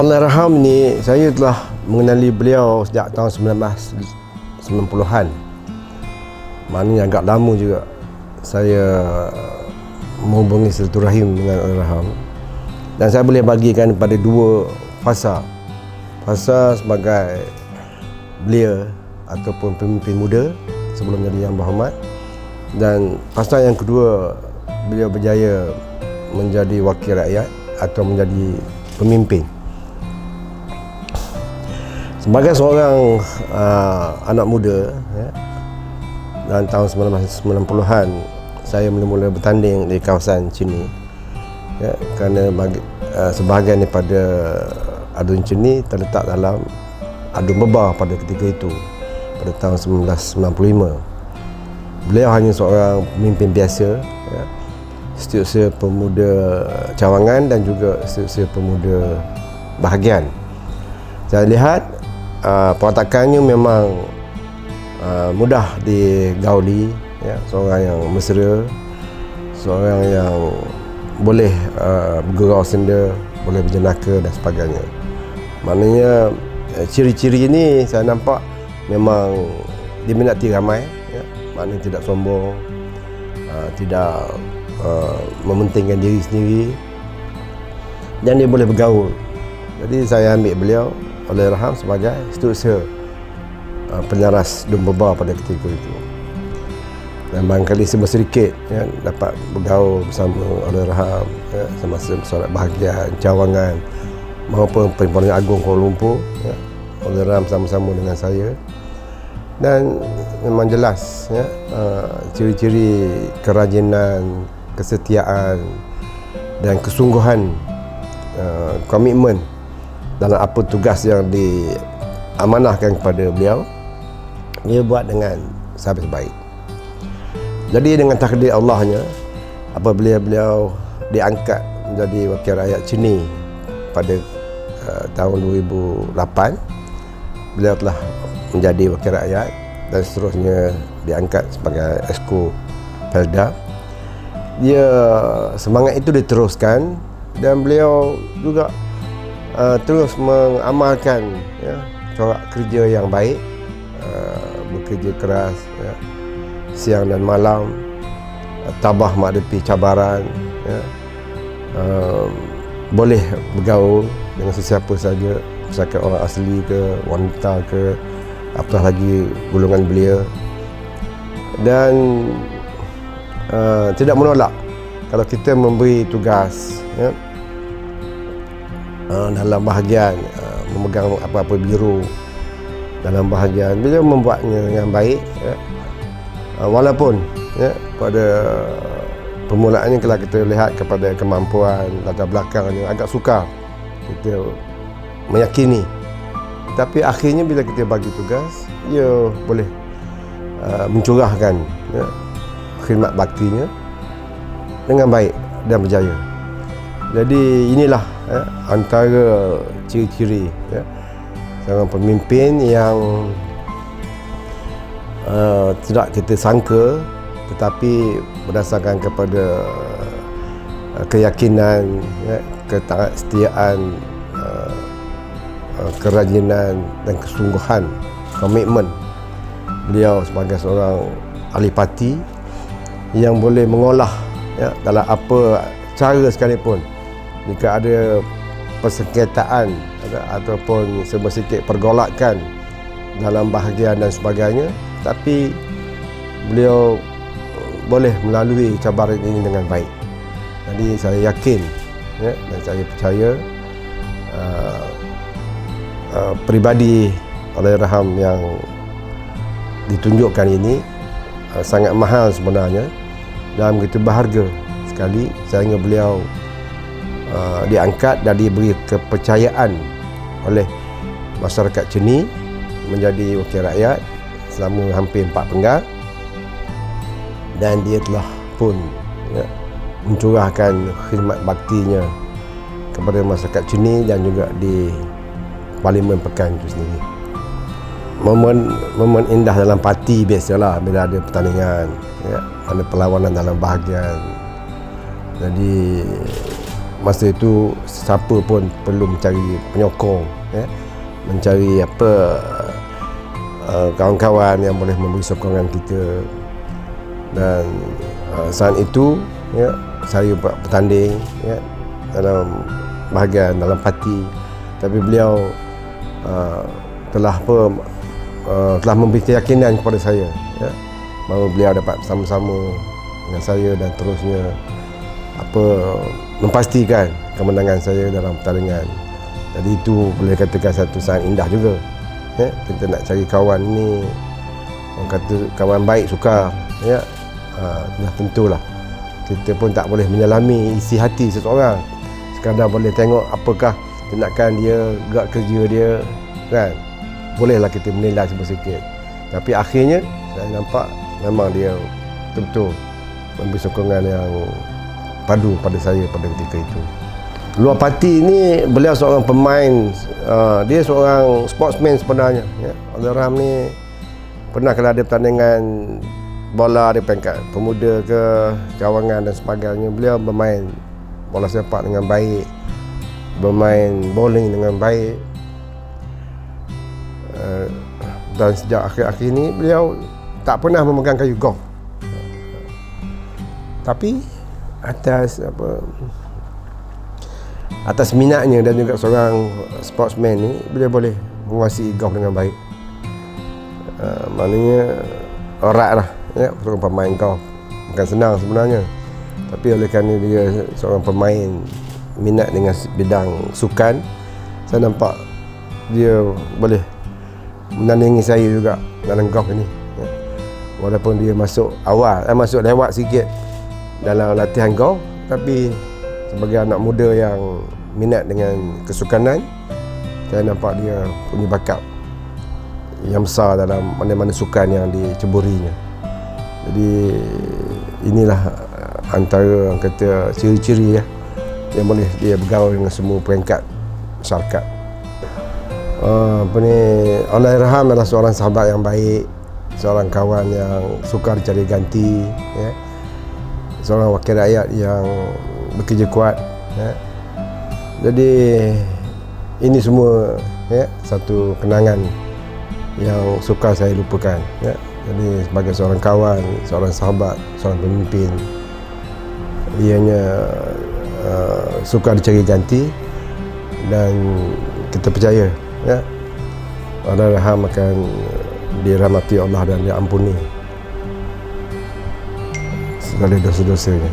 Allahyarham ni saya telah mengenali beliau sejak tahun 1990-an. Maknanya agak lama juga saya menghubungi silaturahim dengan Allahyarham. Dan saya boleh bagikan pada dua fasa. Fasa sebagai belia ataupun pemimpin muda sebelum jadi Yang Berhormat, dan fasa yang kedua beliau berjaya menjadi wakil rakyat atau menjadi pemimpin. Sebagai seorang anak muda, ya, dalam tahun 1990-an saya mula-mula bertanding di kawasan Cini, ya, kerana sebahagian daripada adun Cini terletak dalam adun Bebah pada ketika itu, pada tahun 1995. Beliau hanya seorang pemimpin biasa, ya, Setiausaha Pemuda Cawangan dan juga Setiausaha Pemuda Bahagian. Saya lihat perwatakannya memang mudah digauli, ya, seorang yang mesra, seorang yang boleh bergurau senda, boleh berjenaka dan sebagainya. Maknanya ciri-ciri ini saya nampak memang diminati ramai, ya. Maknanya tidak sombong, tidak mementingkan diri sendiri, dan dia boleh bergaul. Jadi saya ambil beliau Allahyarham sebagai setiausaha penyaras Dun Bebah pada ketika itu. Dan barangkali sedikit, ya, dapat bergaul bersama Allahyarham, ya, semasa solat bahagian Cawangan maupun Perhimpunan Agung Kuala Lumpur, ya. Allahyarham sama-sama dengan saya, dan memang jelas, ya, ciri-ciri kerajinan, kesetiaan dan kesungguhan, komitmen dalam apa tugas yang diamanahkan kepada beliau, dia buat dengan sehabis-baik. Jadi dengan takdir Allahnya, apabila beliau diangkat menjadi wakil rakyat Cini pada tahun 2008, beliau telah menjadi wakil rakyat dan seterusnya diangkat sebagai Esko Pelda. Dia semangat itu diteruskan, dan beliau juga terus mengamalkan, ya, corak kerja yang baik, bekerja keras, ya, siang dan malam, tabah menghadapi cabaran, ya, boleh bergaul dengan sesiapa saja, misalkan orang asli ke, wanita ke, apatah lagi golongan belia, dan tidak menolak kalau kita memberi tugas, ya, dalam bahagian memegang apa-apa biro dalam bahagian, beliau membuatnya dengan baik, ya. Walaupun, ya, pada permulaannya kalau kita lihat kepada kemampuan latar belakangnya agak sukar kita meyakini, tapi akhirnya bila kita bagi tugas, dia boleh mencurahkan, ya, khidmat baktinya dengan baik dan berjaya. Jadi inilah, ya, antara ciri-ciri, ya, seorang pemimpin yang tidak kita sangka, tetapi berdasarkan kepada keyakinan, ya, kesetiaan, kerajinan dan kesungguhan, komitmen beliau sebagai seorang ahli parti yang boleh mengolah, ya, dalam apa cara sekalipun, jika ada persengketaan ataupun sedikit pergolakan dalam bahagian dan sebagainya, tapi beliau boleh melalui cabaran ini dengan baik. Jadi saya yakin, ya, dan saya percaya peribadi Allahyarham yang ditunjukkan ini sangat mahal sebenarnya, dan begitu berharga sekali sehingga beliau diangkat dan diberi kepercayaan oleh masyarakat Cini menjadi wakil rakyat selama hampir 4 penggal, dan dia telah pun, ya, mencurahkan khidmat baktinya kepada masyarakat Cini dan juga di Parlimen Pekan itu sendiri. Momen indah dalam parti biasalah bila ada pertandingan, ya, ada perlawanan dalam bahagian. Jadi masa itu siapa pun perlu mencari penyokong, ya, mencari kawan-kawan yang boleh memberi sokongan kita. Dan saat itu, ya, saya bertanding, ya, dalam bahagian dalam parti, tapi beliau telah memberi keyakinan kepada saya, ya, bahawa beliau dapat bersama-sama dengan saya dan terusnya memastikan kemenangan saya dalam pertandingan. Jadi itu boleh katakan satu saat indah juga, ya. Kita nak cari kawan ni, orang kata kawan baik sukar, ya, dah tentulah kita pun tak boleh menyelami isi hati seseorang, sekadar boleh tengok apakah tindakan dia, gerak kerja dia, kan. Bolehlah kita menilai sedikit, tapi akhirnya saya nampak memang dia betul-betul memberi sokongan yang padu pada saya pada ketika itu. Luar parti ni, beliau seorang pemain, dia seorang sportsman sebenarnya, ya. Allahyarham ni pernah kalau ada pertandingan bola di peringkat pemuda ke cawangan dan sebagainya, beliau bermain bola sepak dengan baik, bermain bowling dengan baik. Dan sejak akhir-akhir ini beliau tak pernah memegang kayu golf, tapi atas minatnya dan juga seorang sportsman ni, beliau boleh menguasai golf dengan baik. Maknanya erat lah, ya, seorang pemain golf bukan senang sebenarnya, tapi oleh kerana dia seorang pemain minat dengan bidang sukan, saya nampak dia boleh menandingi saya juga dalam golf ini, ya. Walaupun dia masuk lewat sikit dalam latihan golf, tapi sebagai anak muda yang minat dengan kesukanan, saya nampak dia punya bakat yang besar dalam mana-mana sukan yang diceburinya. Jadi inilah antara kata ciri-ciri, ya, yang boleh dia bergaul dengan semua peringkat masyarakat. Allahyarham adalah seorang sahabat yang baik, seorang kawan yang sukar dicari ganti, ya, seorang wakil rakyat yang bekerja kuat, ya. Jadi ini semua, ya, satu kenangan yang sukar saya lupakan, ya. Jadi sebagai seorang kawan, seorang sahabat, seorang pemimpin, ianya sukar dicari ganti, dan kita percaya, ya, Allahyarham akan dirahmati Allah dan diampuni segala dosa-dosanya.